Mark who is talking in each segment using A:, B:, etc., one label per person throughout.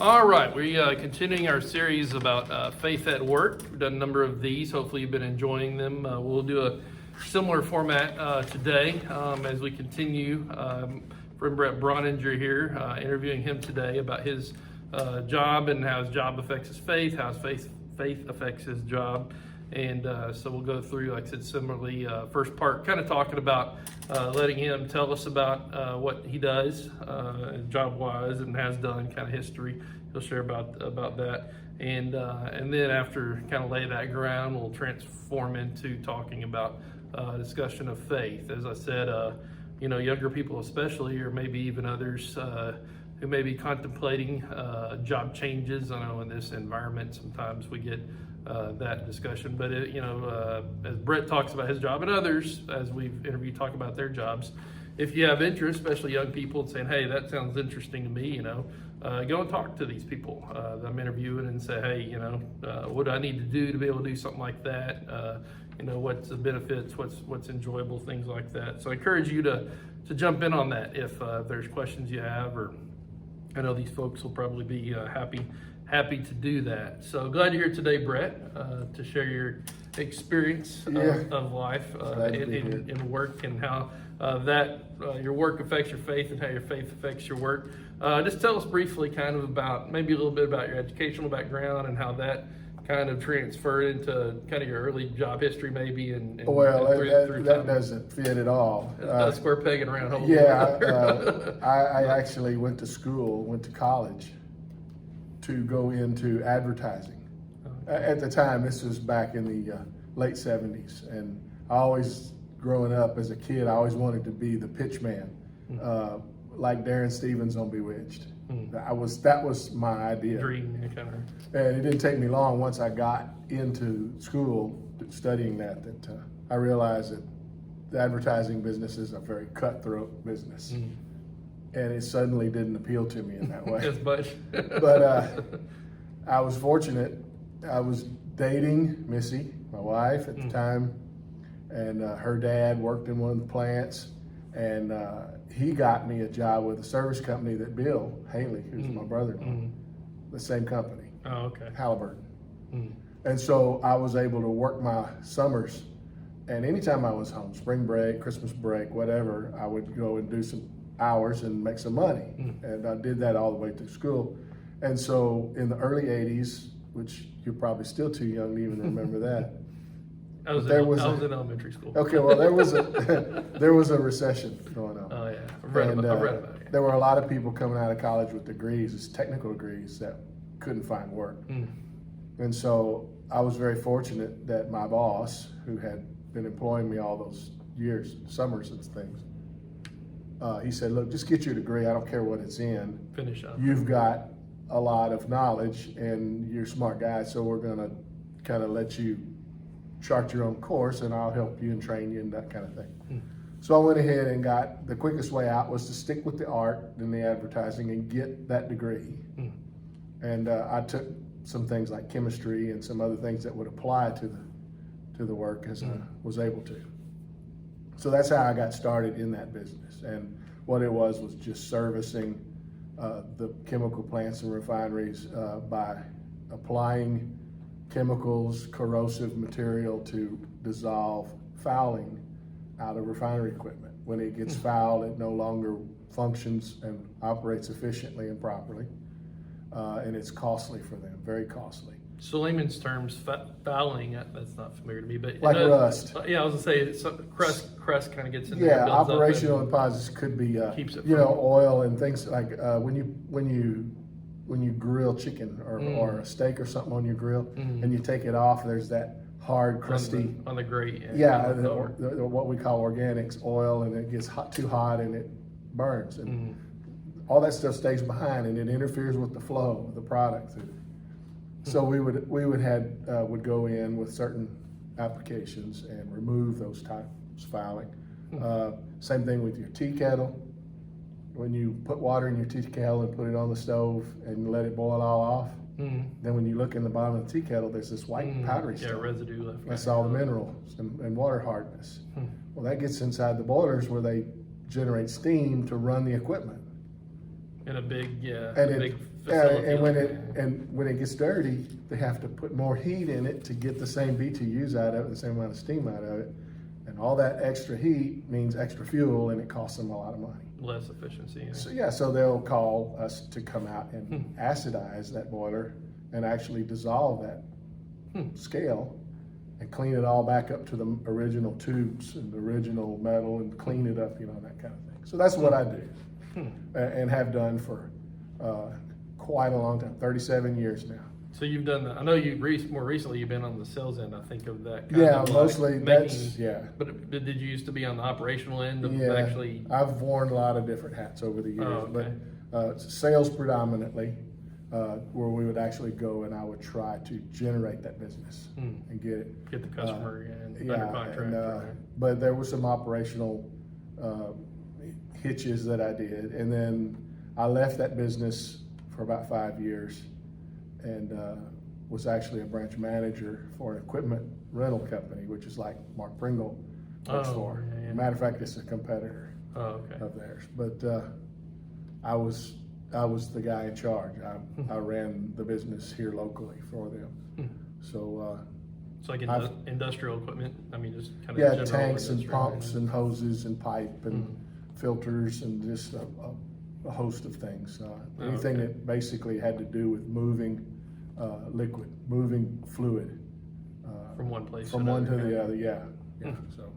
A: All right, we continuing our series about faith at work. We've done a number of these. Hopefully you've been enjoying them. We'll do a similar format today as we continue. From Bret Brauninger here, interviewing him today about his job and how his job affects his faith, how his faith affects his job. And so we'll go through, like I said, similarly, first part, kind of talking about letting him tell us about what he does job-wise and has done, kind of history. He'll share about that. And then after kind of lay that ground, we'll transform into talking about discussion of faith. As I said, younger people especially, or maybe even others who may be contemplating job changes. I know in this environment sometimes we get that discussion, but as Bret talks about his job and others, as we've interviewed, talk about their jobs. If you have interest, especially young people, saying, "Hey, that sounds interesting to me," go and talk to these people that I'm interviewing and say, "Hey, what do I need to do to be able to do something like that? What's the benefits? What's enjoyable, things like that." So I encourage you to jump in on that if there's questions you have, or I know these folks will probably be happy to do that. So glad you're here today, Bret, to share your experience of life in work, and how your work affects your faith and how your faith affects your work. Just tell us briefly kind of about, maybe a little bit about your educational background and how that kind of transferred into kind of your early job history maybe.
B: That doesn't fit at all.
A: Square peg and round hole.
B: I actually went to college to go into advertising. At the time, this was back in the late 70s, and growing up as a kid, I always wanted to be the pitch man, like Darren Stevens on Bewitched. That was my idea.
A: Dream, kind of.
B: And it didn't take me long once I got into school studying that I realized that the advertising business is a very cutthroat business. And it suddenly didn't appeal to me in that way.
A: Yes, but
B: I was fortunate. I was dating Missy, my wife at the time, and her dad worked in one of the plants, and he got me a job with a service company that Bill Haley, who's my brother-in-law, the same company.
A: Oh, okay.
B: Halliburton. And so I was able to work my summers, and anytime I was home, spring break, Christmas break, whatever, I would go and do some hours and make some money. And I did that all the way through school. And so in the early 80s, which you're probably still too young to even remember that.
A: I was in elementary school.
B: Okay, well there was a recession going on.
A: Oh yeah, I've read about it.
B: There were a lot of people coming out of college with degrees, technical degrees, that couldn't find work. And so I was very fortunate that my boss, who had been employing me all those years, summers and things, he said, "Look, just get your degree. I don't care what it's in.
A: Finish up.
B: You've got a lot of knowledge and you're a smart guy, so we're going to kind of let you chart your own course, and I'll help you and train you and that kind of thing." So I went ahead and got, the quickest way out was to stick with the art and the advertising and get that degree. And I took some things like chemistry and some other things that would apply to the work as I was able to. So that's how I got started in that business. And what it was just servicing the chemical plants and refineries by applying chemicals, corrosive material to dissolve fouling out of refinery equipment. When it gets fouled, it no longer functions and operates efficiently and properly. And it's costly for them, very costly.
A: So layman's terms, fouling, that's not familiar to me, but
B: like rust.
A: Yeah, I was gonna say crust kind of gets in there.
B: Yeah, operational deposits could be oil and things like when you grill chicken or a steak or something on your grill, and you take it off, there's that hard, crusty
A: on the grate.
B: What we call organics oil, and it gets too hot and it burns, and all that stuff stays behind, and it interferes with the flow of the product. So we would go in with certain applications and remove those types of fouling. Same thing with your tea kettle. When you put water in your tea kettle and put it on the stove and let it boil all off, then when you look in the bottom of the tea kettle, there's this white powdery stuff.
A: Yeah, residue left.
B: That's all the minerals and water hardness. Well, that gets inside the boilers where they generate steam to run the equipment.
A: And a big facility.
B: And when it gets dirty, they have to put more heat in it to get the same BTUs out of it, the same amount of steam out of it. And all that extra heat means extra fuel, and it costs them a lot of money.
A: Less efficiency.
B: So they'll call us to come out and acidize that boiler and actually dissolve that scale and clean it all back up to the original tubes and the original metal and clean it up, that kind of thing. So that's what I do and have done for quite a long time, 37 years now.
A: So you've done that. I know more recently you've been on the sales end, I think, of that.
B: Mostly that's.
A: But did you used to be on the operational end of
B: Yeah,
A: actually?
B: I've worn a lot of different hats over the years,
A: Oh, okay.
B: but sales predominantly, where we would actually go and I would try to generate that business and
A: Get the customer under contract.
B: But there were some operational hitches that I did, and then I left that business for about 5 years and was actually a branch manager for an equipment rental company, which is like Mark Pringle works for.
A: Yeah.
B: Matter of fact, it's a competitor of theirs. But I was the guy in charge. I ran the business here locally for them. So
A: it's like industrial equipment. I mean, just kind of
B: yeah, tanks and pumps and hoses and pipe and filters and just a host of things. Anything that basically had to do with moving liquid, moving fluid
A: from one place
B: from one to the other. Yeah. So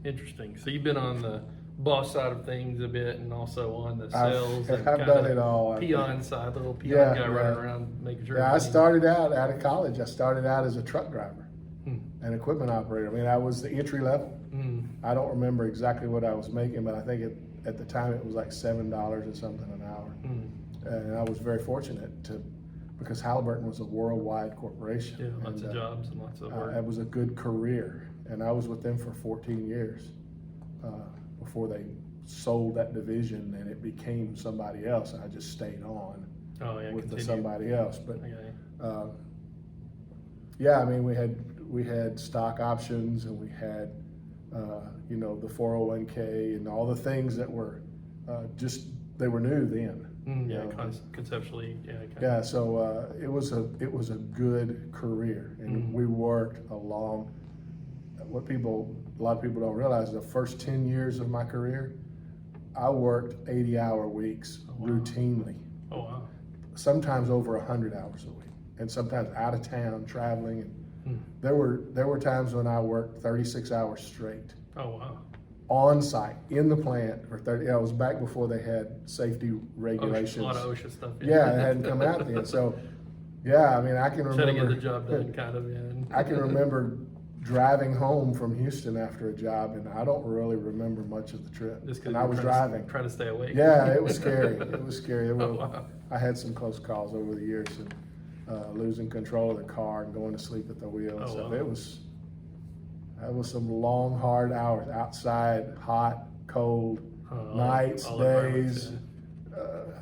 A: interesting. So you've been on the boss side of things a bit, and also on the sales.
B: I've done it all.
A: Peon side, the little peon guy running around making sure.
B: Yeah, I started out of college. I started out as a truck driver, an equipment operator. I mean, I was the entry level. I don't remember exactly what I was making, but I think at the time it was like $7 or something an hour. And I was very fortunate because Halliburton was a worldwide corporation.
A: Yeah, lots of jobs and lots of work.
B: It was a good career, and I was with them for 14 years before they sold that division and it became somebody else. I just stayed on with somebody else. But I mean, we had stock options, and we had the 401k and all the things that were they were new then.
A: Conceptually,
B: So it was a good career, and we worked along. What a lot of people don't realize, the first 10 years of my career, I worked 80-hour weeks routinely.
A: Oh wow!
B: Sometimes over 100 hours a week, and sometimes out of town traveling. And there were times when I worked 36 hours straight.
A: Oh wow!
B: On site in the plant for 30. It was back before they had safety regulations.
A: A lot of OSHA stuff.
B: Yeah, it hadn't come out then. So, I mean, I can remember.
A: Trying to get the job done, kind of.
B: I can remember driving home from Houston after a job, and I don't really remember much of the trip. And I was driving.
A: Trying to stay awake.
B: Yeah, it was scary. It was scary. I had some close calls over the years, and losing control of the car and going to sleep at the wheel. That was some long, hard hours outside, hot, cold, nights, days,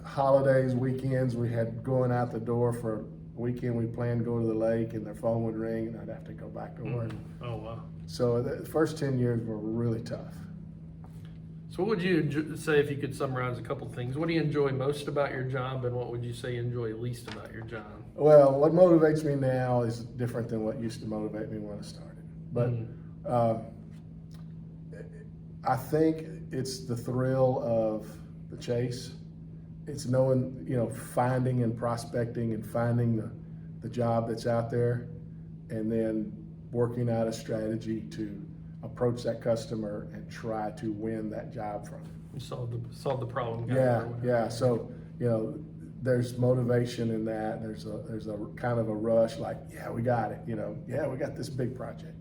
B: holidays, weekends. We had going out the door for weekend. We planned to go to the lake, and their phone would ring, and I'd have to go back to work.
A: Oh wow!
B: So the first 10 years were really tough.
A: So what would you say, if you could summarize a couple things? What do you enjoy most about your job, and what would you say you enjoy least about your job?
B: Well, what motivates me now is different than what used to motivate me when I started. But I think it's the thrill of the chase. It's knowing, finding and prospecting and finding the job that's out there, and then working out a strategy to approach that customer and try to win that job from them.
A: You solve the problem.
B: Yeah. So, there's motivation in that. There's a kind of a rush, like, we got it. We got this big project.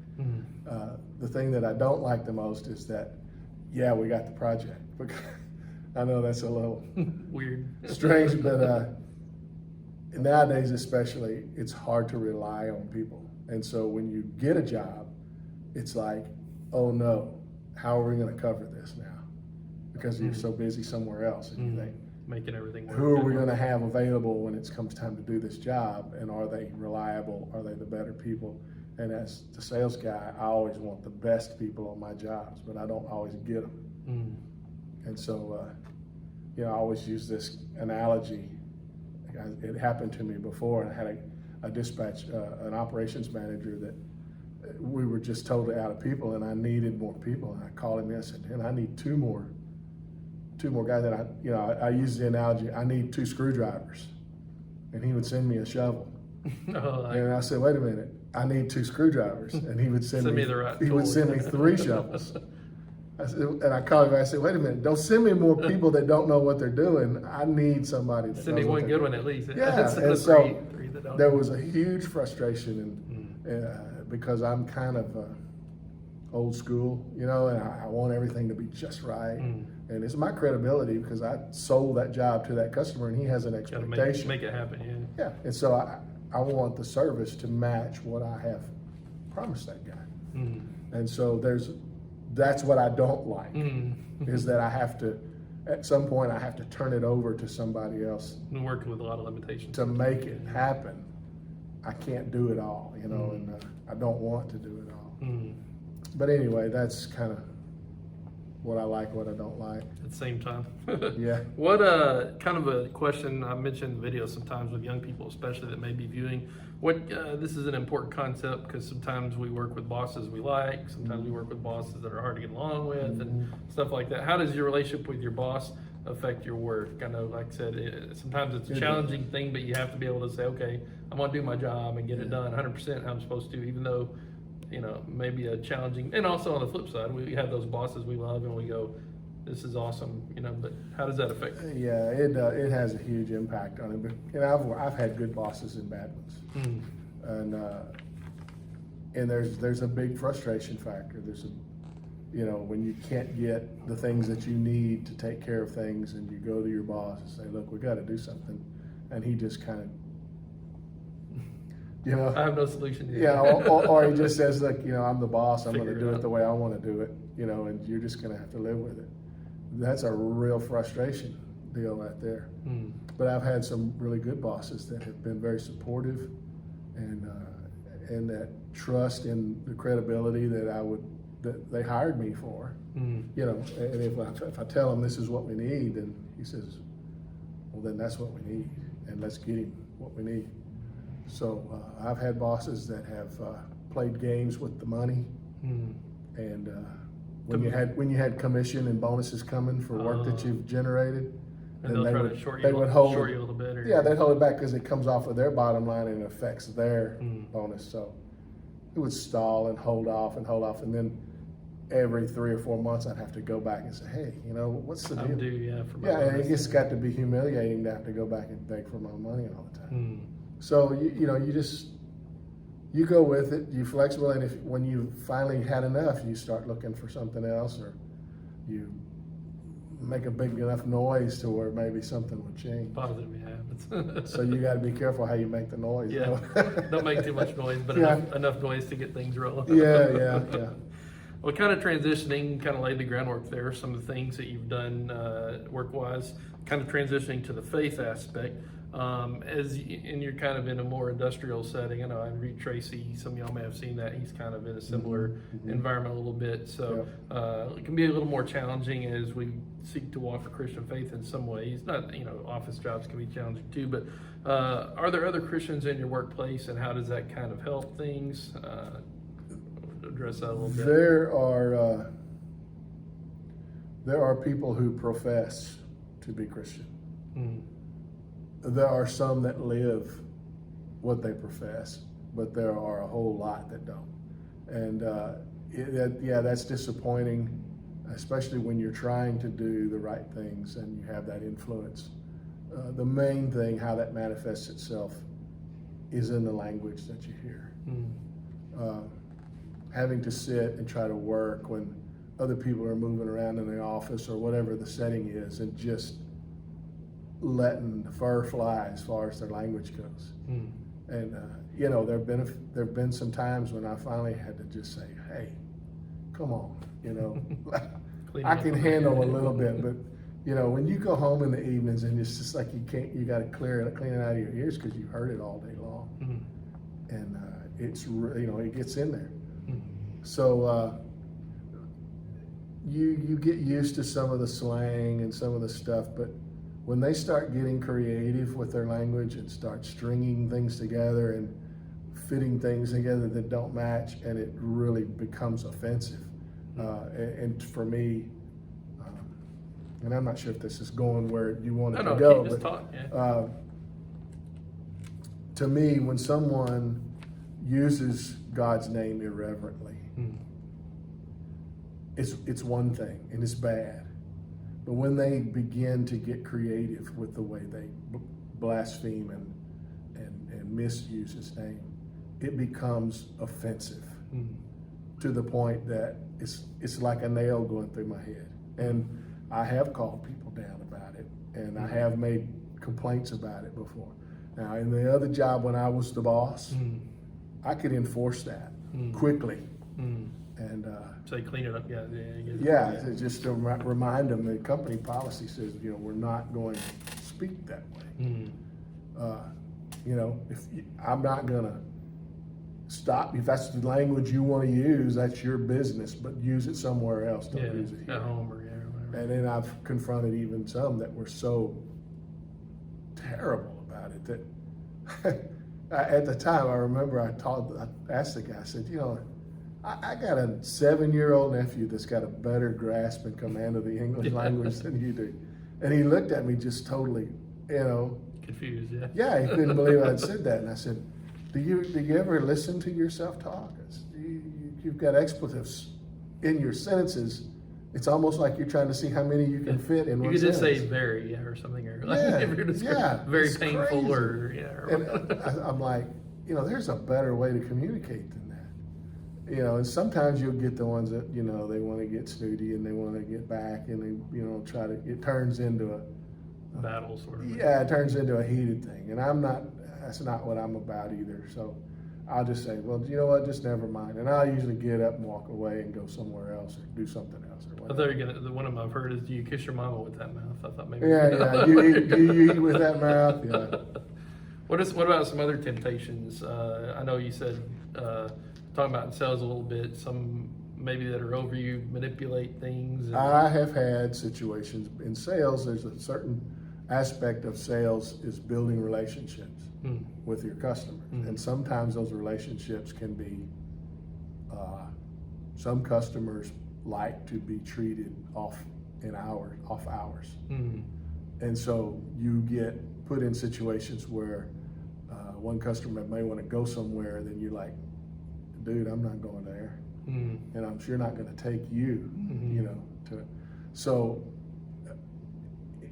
B: The thing that I don't like the most is that, we got the project. I know that's a little
A: weird,
B: strange, but nowadays especially, it's hard to rely on people. And so when you get a job, it's like, oh no, how are we going to cover this now? Because you're so busy somewhere else, and you think,
A: making everything work.
B: Who are we going to have available when it comes time to do this job? And are they reliable? Are they the better people? And as the sales guy, I always want the best people on my jobs, but I don't always get them. And so, I always use this analogy. it happened to me before, and I had a dispatch, an operations manager that we were just totally out of people, and I needed more people. And I called him and I said, "And I need two more guys." That I use the analogy, I need 2 screwdrivers, and he would send me a shovel. And I said, "Wait a minute, I need 2 screwdrivers," and he would send me
A: the right
B: he would
A: tools.
B: send me 3 shovels. I said, and I called him and I said, "Wait a minute, don't send me more people that don't know what they're doing. I need somebody that
A: Send me
B: knows what
A: one
B: they're
A: good
B: doing."
A: one at least.
B: Yeah,
A: Instead
B: and
A: of
B: so
A: three that don't.
B: there was a huge frustration, because I'm kind of old school, and I want everything to be just right. And it's my credibility because I sold that job to that customer, and he has an
A: Gotta
B: expectation.
A: make it happen.
B: Yeah, and so I want the service to match what I have promised that guy. And so that's what I don't like, is that I have to, at some point, I have to turn it over to somebody else
A: And working with a lot of limitations.
B: to make it happen. I can't do it all, and I don't want to do it all. But anyway, that's kind of what I like, what I don't like.
A: At the same time.
B: Yeah.
A: What kind of a question I mentioned in videos sometimes with young people, especially that may be viewing. This is an important concept because sometimes we work with bosses we like, sometimes we work with bosses that are hard to get along with, and stuff like that. How does your relationship with your boss affect your work? Kind of like I said, sometimes it's a challenging thing, but you have to be able to say, okay, I'm gonna do my job and get it done 100% how I'm supposed to, even though maybe a challenging. And also on the flip side, we have those bosses we love and we go, this is awesome, but how does that affect you?
B: Yeah, it has a huge impact on it. But I've had good bosses and bad ones, and there's a big frustration factor. There's when you can't get the things that you need to take care of things, and you go to your boss and say, "Look, we got to do something," and he just kind of
A: I have no solution yet.
B: Yeah, or he just says, "Look, I'm the boss. I'm going to
A: Figure it
B: do it
A: out.
B: the way I want to do it," and you're just going to have to live with it. That's a real frustration deal right there. But I've had some really good bosses that have been very supportive, and that trust in the credibility that they hired me for. And if I tell him this is what we need, then he says, "Well, then that's what we need, and let's get him what we need." So I've had bosses that have played games with the money, and when you had commission and bonuses coming for work that you've generated,
A: And
B: then
A: they'll try to short
B: they
A: you
B: would hold
A: a little bit.
B: Yeah, they'd hold it back because it comes off of their bottom line and affects their bonus. So it would stall and hold off, and then every 3 or 4 months I'd have to go back and say, "Hey, what's the deal?"
A: I'm due, for my
B: Yeah, and
A: bonus.
B: it just got to be humiliating to have to go back and beg for my money all the time. So you go with it, you're flexible, and when you finally had enough, you start looking for something else, or you make a big enough noise to where maybe something would change.
A: Positive happens.
B: So you got to be careful how you make the noise.
A: Yeah, don't make too much noise, but
B: Yeah.
A: enough noise to get things rolling.
B: Yeah.
A: Well, kind of transitioning, kind of laid the groundwork there. Some of the things that you've done work-wise, kind of transitioning to the faith aspect. And you're kind of in a more industrial setting. I know I read Tracy, some of y'all may have seen that. He's kind of in a similar environment a little bit. So it can be a little more challenging as we seek to walk a Christian faith in some ways. Not, office jobs can be challenging too, but are there other Christians in your workplace, and how does that kind of help things? Address that a little bit.
B: There are people who profess to be Christian. There are some that live what they profess, but there are a whole lot that don't. And that's disappointing, especially when you're trying to do the right things and you have that influence. The main thing, how that manifests itself, is in the language that you hear. Having to sit and try to work when other people are moving around in the office or whatever the setting is, and just letting the fur fly as far as their language goes. And there've been some times when I finally had to just say, "Hey, come on, I can handle a little bit, but when you go home in the evenings and it's just like you got to clean it out of your ears because you heard it all day long, and it's it gets in there. So you get used to some of the slang and some of the stuff, but when they start getting creative with their language and start stringing things together and fitting things together that don't match, and it really becomes offensive. And for me, and I'm not sure if this is going where you want it to go,
A: keep just
B: but
A: talk, yeah.
B: To me, when someone uses God's name irreverently, it's one thing and it's bad. But when they begin to get creative with the way they blaspheme and misuse his name, it becomes offensive to the point that it's like a nail going through my head. And I have called people down about it, and I have made complaints about it before. Now, in the other job when I was the boss, I could enforce that quickly. And
A: say clean it up,
B: just to remind them, the company policy says, we're not going to speak that way. If I'm not going to stop, if that's the language you want to use, that's your business, but use it somewhere else. Don't use it here.
A: At home or whatever.
B: And then I've confronted even some that were so terrible about it that at the time, I remember I asked the guy, I said, I got a 7-year-old nephew that's got a better grasp and command of the English language than you do. And he looked at me just totally,
A: confused, yeah.
B: Yeah, he couldn't believe I'd said that. And I said, do you ever listen to yourself talk? You've got expletives in your sentences. It's almost like you're trying to see how many you can fit in one sentence.
A: You could just say very, or something, or very painful,
B: crazy.
A: Or
B: And I'm like, there's a better way to communicate than that. And sometimes you'll get the ones that, they want to get snooty and they want to get back and they, try to, it turns into a
A: battle sort of.
B: Yeah, it turns into a heated thing. And that's not what I'm about either. So I'll just say, well, you know what, just never mind. And I'll usually get up and walk away and go somewhere else or do something else or
A: I
B: whatever.
A: thought the one of them I've heard is, do you kiss your mama with that mouth? I thought maybe.
B: Yeah, you eat with that mouth, yeah.
A: What about some other temptations? I know you said, talking about in sales a little bit, some maybe that are over you, manipulate things.
B: I have had situations in sales. There's a certain aspect of sales is building relationships with your customers. And sometimes those relationships can be, some customers like to be treated off hours. And so you get put in situations where one customer may want to go somewhere, then you're like, dude, I'm not going there. And I'm sure not going to take you, so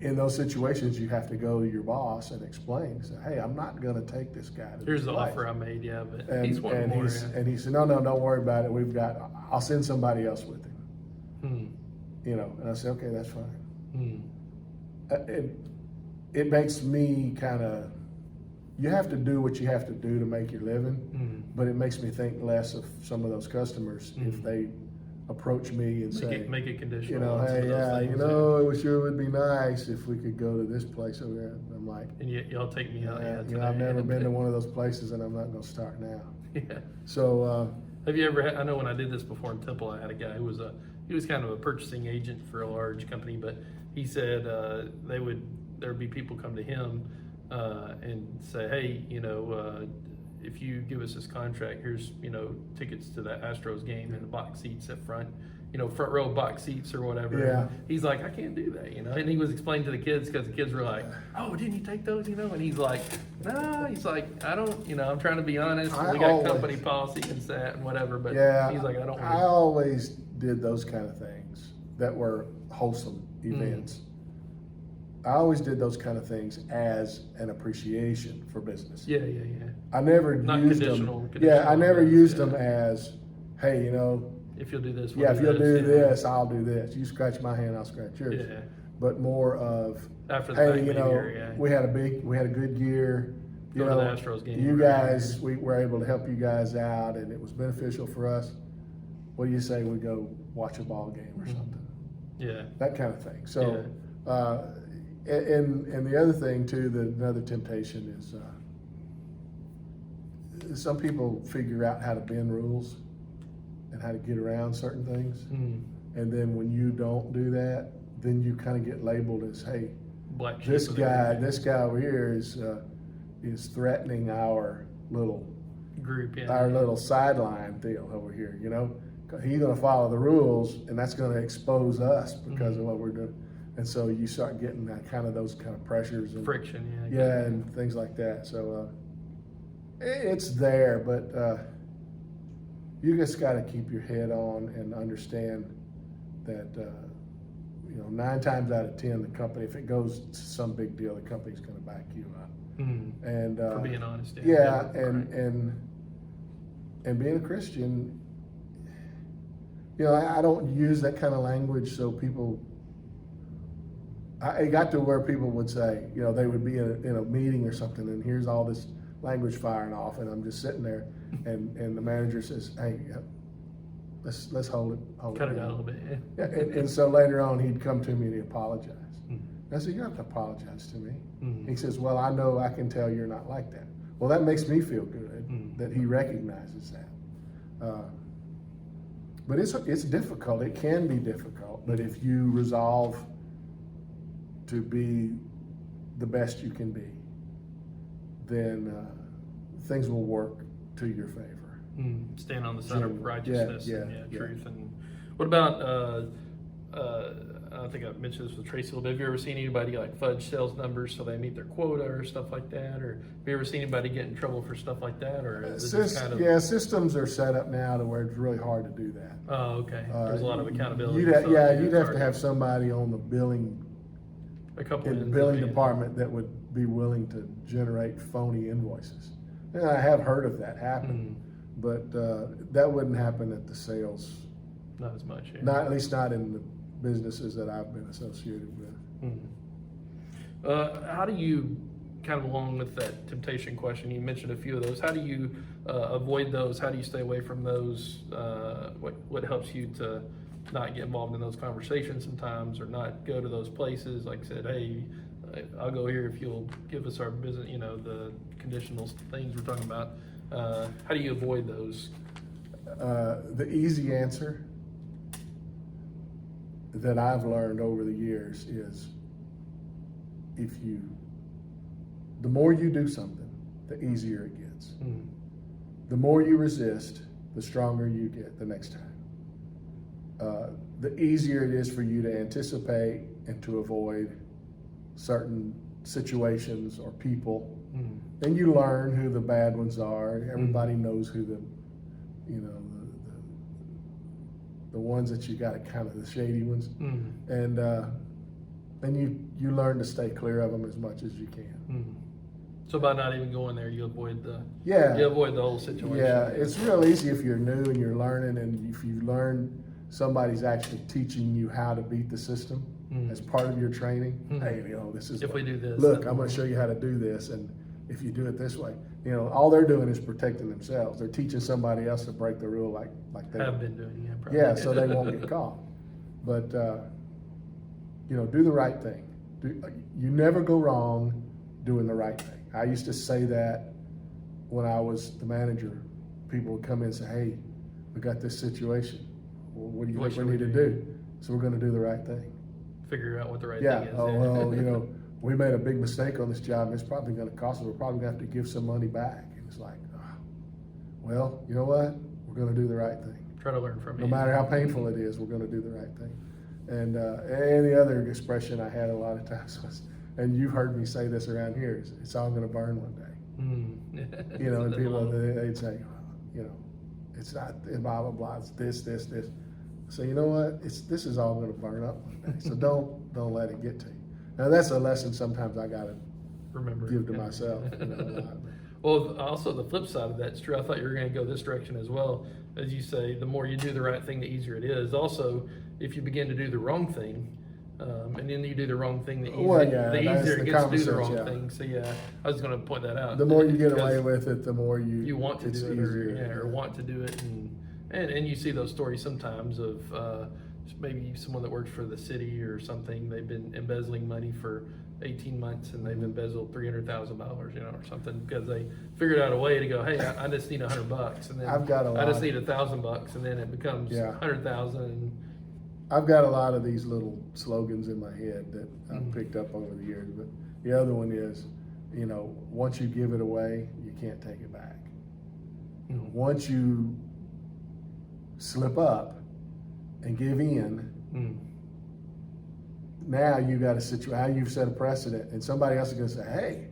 B: in those situations, you have to go to your boss and explain, say, hey, I'm not going to take this guy to
A: Here's
B: this
A: the
B: place.
A: offer I made, but
B: And,
A: he's wanting more.
B: and he said, no, don't worry about it. I'll send somebody else with him. And I said, okay, that's fine. It makes me kind of, you have to do what you have to do to make your living, but it makes me think less of some of those customers if they approach me and
A: make it conditional.
B: hey, it sure would be nice if we could go to this place over there. I'm like,
A: and y'all take me out.
B: I've never been to one of those places, and I'm not going to start now.
A: Yeah.
B: So,
A: have you ever had, I know when I did this before in Temple, I had a guy who was kind of a purchasing agent for a large company, but he said there would be people come to him and say, hey, if you give us this contract, here's, tickets to the Astros game and the box seats up front, front row box seats or whatever.
B: Yeah.
A: And he's like, I can't do that, and he was explaining to the kids because the kids were like, oh, didn't you take those, and he's like, no, he's like, I don't, I'm trying to be honest. We got company policy and that and whatever, but he's like, I don't want to.
B: I always did those kind of things that were wholesome events. I always did those kind of things as an appreciation for business.
A: Yeah.
B: I never
A: Not
B: used
A: conditional,
B: them. I never used them as, hey,
A: if you'll do this,
B: if you'll do this, I'll do this. You scratch my hand, I'll scratch yours.
A: Yeah.
B: But more of,
A: After the
B: hey,
A: fact,
B: we had a good year.
A: Go to the Astros game.
B: You guys, we were able to help you guys out, and it was beneficial for us. What do you say we go watch a ball game or something?
A: Yeah.
B: That kind of thing. So, and the other thing too, another temptation is some people figure out how to bend rules and how to get around certain things. And then when you don't do that, then you kind of get labeled as, hey,
A: black sheep.
B: This
A: of the
B: guy,
A: group.
B: this guy over here is threatening our little sideline deal over here. You know, he's going to follow the rules, and that's going to expose us because of what we're doing. And so you start getting that those kind of pressures and
A: Friction,
B: and things like that. So it's there, but you just got to keep your head on and understand that 9 times out of 10, the company, if it goes to some big deal, the company's going to back you up. And
A: for being honest.
B: and being a Christian, I don't use that kind of language so people. It got to where people would say, they would be in a meeting or something, and here's all this language firing off, and I'm just sitting there, and the manager says, "Hey, let's hold it.
A: Cut it out a little bit.
B: Yeah, and so later on, he'd come to me and he apologized. I said, "You don't have to apologize to me." He says, "Well, I know I can tell you're not like that." Well, that makes me feel good that he recognizes that. But it's difficult. It can be difficult. But if you resolve to be the best you can be, then things will work to your favor.
A: Stand on the side of righteousness and
B: yeah.
A: truth. And what about, I think I mentioned this with Tracy a little bit. Have you ever seen anybody like fudge sales numbers so they meet their quota or stuff like that? Or have you ever seen anybody get in trouble for stuff like that? Or is it just kind of...
B: systems are set up now to where it's really hard to do that.
A: Oh, okay. There's a lot of accountability.
B: You'd have to have somebody on the billing department that would be willing to generate phony invoices. And I have heard of that happen, but that wouldn't happen at the sales.
A: Not as much. Yeah.
B: Not, at least not in the businesses that I've been associated with.
A: How do you, kind of along with that temptation question, you mentioned a few of those. How do you avoid those? How do you stay away from those? What helps you to not get involved in those conversations sometimes, or not go to those places? Like I said, hey, I'll go here if you'll give us our business, the conditional things we're talking about. How do you avoid those?
B: The easy answer that I've learned over the years is the more you do something, the easier it gets. The more you resist, the stronger you get the next time. The easier it is for you to anticipate and to avoid certain situations or people. And you learn who the bad ones are. Everybody knows who the ones that you got, kind of the shady ones. And you learn to stay clear of them as much as you can.
A: So by not even going there, you avoid the whole situation.
B: Yeah, it's real easy if you're new and you're learning, and if you learn somebody's actually teaching you how to beat the system as part of your training. Hey, this is
A: we do this.
B: Look, I'm going to show you how to do this, and if you do it this way, all they're doing is protecting themselves. They're teaching somebody else to break the rule like they
A: have been doing. Yeah, probably.
B: Yeah, so they won't get caught. But do the right thing. You never go wrong doing the right thing. I used to say that when I was the manager. People would come in and say, "Hey, we got this situation. Well, what do you think we need to do?" So we're going to do the right thing.
A: Figure out what the right thing is.
B: Well, we made a big mistake on this job. It's probably going to cost us. We're probably going to have to give some money back. And it's like, well, you know what? We're going to do the right thing.
A: Try to learn from it.
B: No matter how painful it is, we're going to do the right thing. And the other expression I had a lot of times was, and you've heard me say this around here, is it's all going to burn one day. And people, they'd say, it's not blah, blah, blah, it's this. So you know what? This is all going to burn up one day. So don't let it get to you. Now that's a lesson sometimes I got to give to myself.
A: Well, also the flip side of that's true. I thought you were going to go this direction as well. As you say, the more you do the right thing, the easier it is. Also, if you begin to do the wrong thing, and then you do the wrong thing, the easier it gets to do the wrong thing. So I was going to point that out.
B: The more you get away with it, the more you
A: want to do it,
B: easier.
A: or want to do it, and you see those stories sometimes of maybe someone that works for the city or something. They've been embezzling money for 18 months and they've embezzled $300,000, or something, because they figured out a way to go, hey, I just need $100, and then
B: I've got a lot.
A: I just need $1,000, and then it becomes $100,000.
B: I've got a lot of these little slogans in my head that I've picked up over the years, but the other one is, once you give it away, you can't take it back. Once you slip up and give in, now you got a situation, how you've set a precedent, and somebody else is going to say, hey,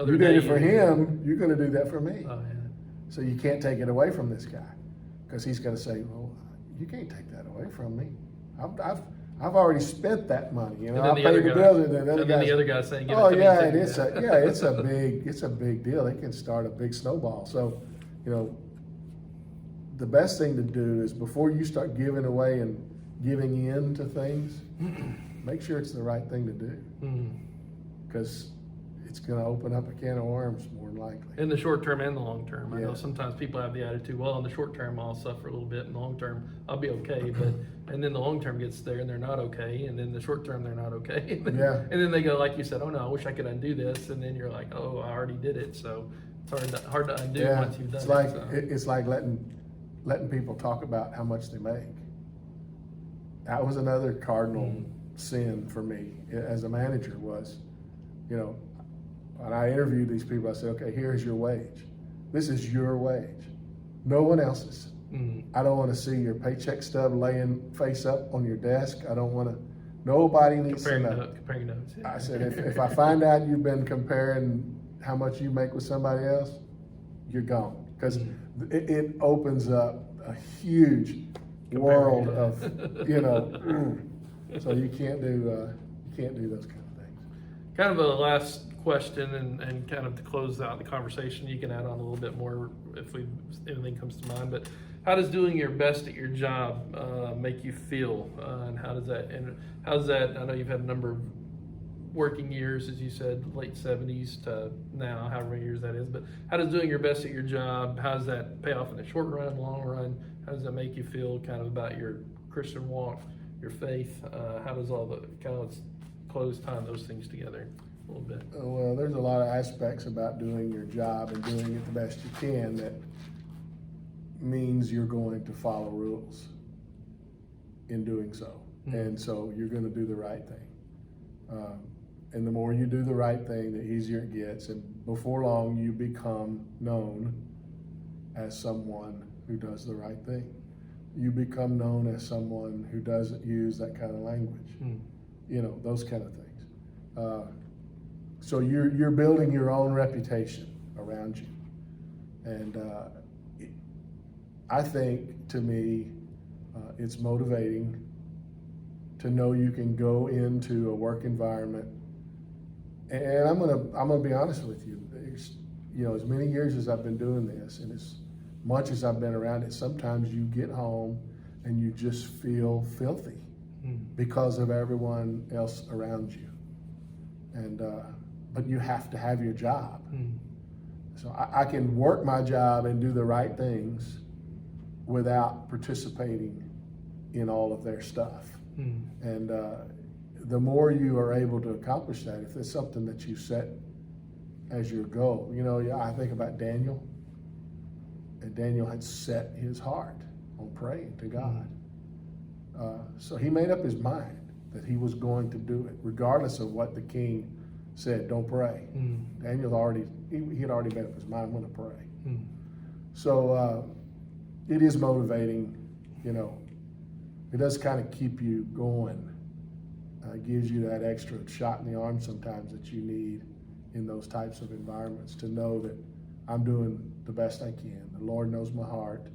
B: you did it for him, you're going to do that for me.
A: Oh, yeah.
B: So you can't take it away from this guy, because he's going to say, well, you can't take that away from me. I've already spent that money.
A: And
B: I
A: then
B: paid the bills, and
A: then the other guy's saying, give
B: oh
A: it to
B: yeah,
A: me.
B: and it's a big deal. It can start a big snowball. So, the best thing to do is before you start giving away and giving in to things, make sure it's the right thing to do, because it's going to open up a can of worms more than likely.
A: In the short term and the long term. I know
B: Yeah.
A: sometimes people have the attitude, well, in the short term I'll suffer a little bit, in the long term I'll be okay, and then the long term gets there and they're not okay, and then the short term they're not okay.
B: Yeah.
A: And then they go, like you said, oh no, I wish I could undo this, and then you're like, oh, I already did it, so it's hard to undo
B: Yeah,
A: once you've done
B: it's like
A: it. So.
B: it's like letting people talk about how much they make. That was another cardinal sin for me as a manager was, when I interviewed these people, I said, okay, here's your wage. This is your wage. No one else's. I don't want to see your paycheck stub laying face up on your desk. I don't want to, nobody needs to know.
A: Comparing notes. Yeah.
B: I said, if I find out you've been comparing how much you make with somebody else, you're gone. Because it opens up a huge world of, so you can't do those kind of things.
A: Kind of a last question, and kind of to close out the conversation, you can add on a little bit more if anything comes to mind, but how does doing your best at your job make you feel, and how does that, I know you've had a number of working years, as you said, late 70s to now, however many years that is, but how does doing your best at your job, how does that pay off in the short run, long run? How does that make you feel kind of about your Christian walk, your faith? How does all the, kind of let's close time those things together a little bit?
B: Well, there's a lot of aspects about doing your job and doing it the best you can that means you're going to follow rules in doing so. And so you're going to do the right thing. And the more you do the right thing, the easier it gets. And before long, you become known as someone who does the right thing. You become known as someone who doesn't use that kind of language. Those kind of things. So you're building your own reputation around you. And I think, to me, it's motivating to know you can go into a work environment. And I'm gonna be honest with you. As many years as I've been doing this, and as much as I've been around it, sometimes you get home and you just feel filthy because of everyone else around you. And but you have to have your job. So I can work my job and do the right things without participating in all of their stuff. And the more you are able to accomplish that, if it's something that you set as your goal, I think about Daniel, and Daniel had set his heart on praying to God. So he made up his mind that he was going to do it, regardless of what the king said, don't pray. Daniel he had already made up his mind, I'm going to pray. So it is motivating, it does kind of keep you going. It gives you that extra shot in the arm sometimes that you need in those types of environments, to know that I'm doing the best I can. The Lord knows my heart,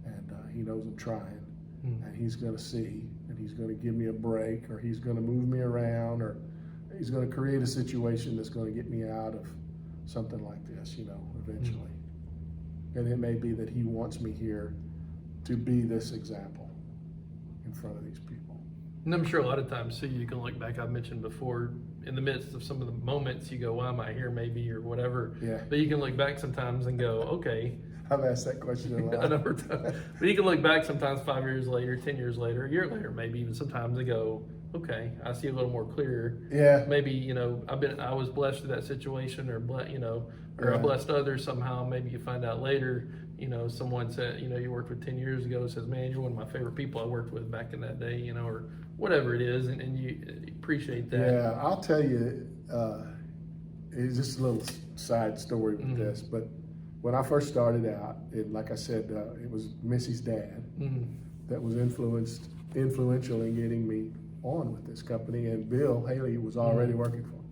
B: and he knows I'm trying, and he's going to see, and he's going to give me a break, or he's going to move me around, or he's going to create a situation that's going to get me out of something like this, eventually. And it may be that he wants me here to be this example in front of these people.
A: And I'm sure a lot of times, too, you can look back, I've mentioned before, in the midst of some of the moments, you go, why am I here, maybe, or whatever.
B: Yeah.
A: But you can look back sometimes and go, okay.
B: I've asked that question a lot.
A: A number of times. But you can look back sometimes 5 years later, 10 years later, a year later, maybe even sometimes, and go, okay, I see a little more clear.
B: Yeah.
A: Maybe, you know, I was blessed with that situation, or you know, or I
B: Yeah.
A: blessed others somehow. Maybe you find out later, you know, someone said, you know, you worked with 10 years ago, says, man, you're one of my favorite people I worked with back in that day, you know, or whatever it is, and you appreciate that.
B: Yeah, I'll tell you, it's just a little side story with
A: Mm-hmm.
B: this, but when I first started out, like I said, it was Missy's dad
A: Mm-hmm.
B: that was influential in getting me on with this company, and Bill Haley was already working for him.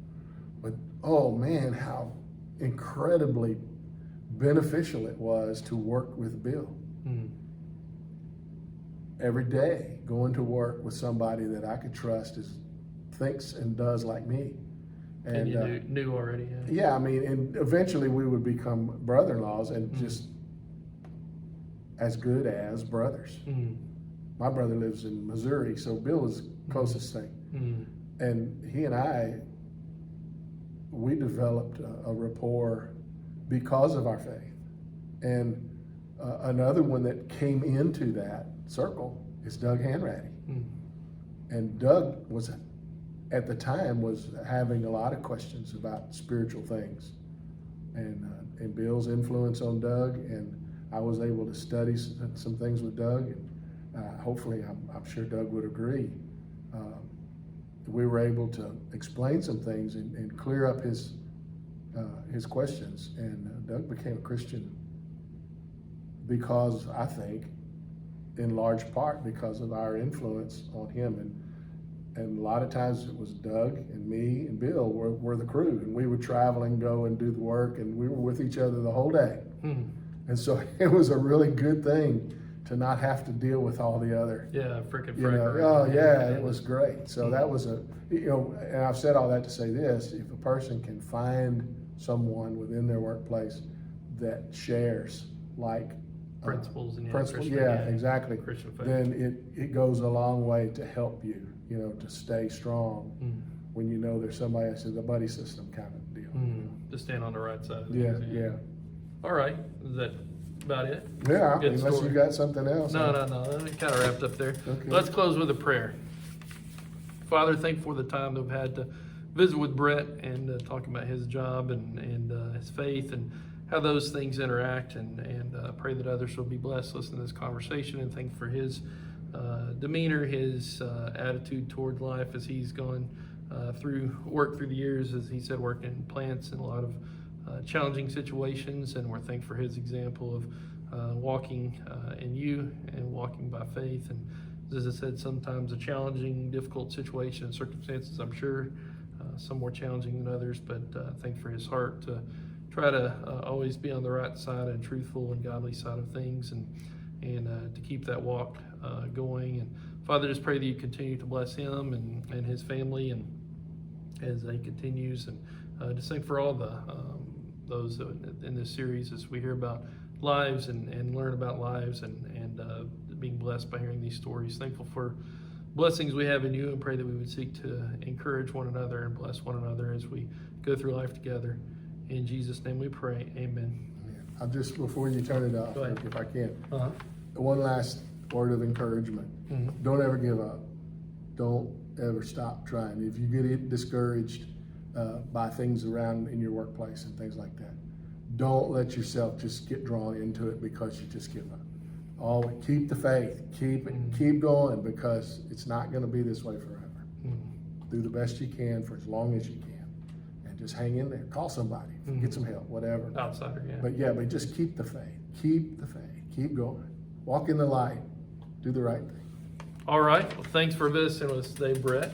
B: But oh man, how incredibly beneficial it was to work with Bill.
A: Mm-hmm.
B: Every day, going to work with somebody that I could trust thinks and does like me.
A: And you knew already. Yeah.
B: Yeah, I mean, and eventually we would become brother-in-laws and just as good as brothers.
A: Mm-hmm.
B: My brother lives in Missouri, so Bill is closest thing.
A: Mm-hmm.
B: And he and I, we developed a rapport because of our faith. And another one that came into that circle is Doug Hanratty.
A: Mm-hmm.
B: And Doug was, at the time, was having a lot of questions about spiritual things. And Bill's influence on Doug, and I was able to study some things with Doug, and hopefully, I'm sure Doug would agree. We were able to explain some things and clear up his questions, and Doug became a Christian because, I think, in large part because of our influence on him. And a lot of times it was Doug and me and Bill were the crew, and we would travel and go and do the work, and we were with each other the whole day.
A: Mm-hmm.
B: And so it was a really good thing to not have to deal with all the other.
A: Yeah, freaking
B: You know,
A: Frank.
B: oh yeah, it was great. So that was and I've said all that to say this: if a person can find someone within their workplace that shares like
A: Principles and
B: principles,
A: Christian,
B: exactly,
A: Christian faith.
B: then it goes a long way to help you, you know, to stay strong when you know there's somebody that's in the buddy system kind of deal.
A: To stand on the right side of
B: Yeah,
A: things.
B: yeah.
A: All right, is that about it?
B: Yeah,
A: Good
B: unless
A: story.
B: you got something else.
A: No, it kind of wrapped up there.
B: Okay.
A: Let's close with a prayer. Father, thank you for the time that we've had to visit with Bret and talk about his job and his faith and how those things interact, and pray that others will be blessed listening to this conversation, and thank you for his demeanor, his attitude toward life as he's gone through the years, as he said, working in plants and a lot of challenging situations, and we're thankful for his example of walking in you and walking by faith. And as I said, sometimes a challenging, difficult situation and circumstances, I'm sure, some more challenging than others, but thank you for his heart to try to always be on the right side and truthful and godly side of things, and to keep that walk going. And Father, just pray that you continue to bless him and his family, and as he continues, and just thank for all those in this series as we hear about lives and learn about lives and being blessed by hearing these stories. Thankful for blessings we have in you, and pray that we would seek to encourage one another and bless one another as we go through life together. In Jesus' name we pray, amen.
B: I'll just, before you turn it off,
A: Go ahead.
B: if I can,
A: Uh-huh.
B: one last word of encouragement.
A: Mhm.
B: Don't ever give up. Don't ever stop trying. If you get discouraged by things around in your workplace and things like that, don't let yourself just get drawn into it because you just give up. Always keep the faith. Keep going, because it's not going to be this way forever. Do the best you can for as long as you can, and just hang in there. Call somebody, get some help, whatever.
A: Outsider, yeah.
B: But just keep the faith. Keep the faith. Keep going. Walk in the light. Do the right thing.
A: All right. Well, thanks for visiting with us today, Bret.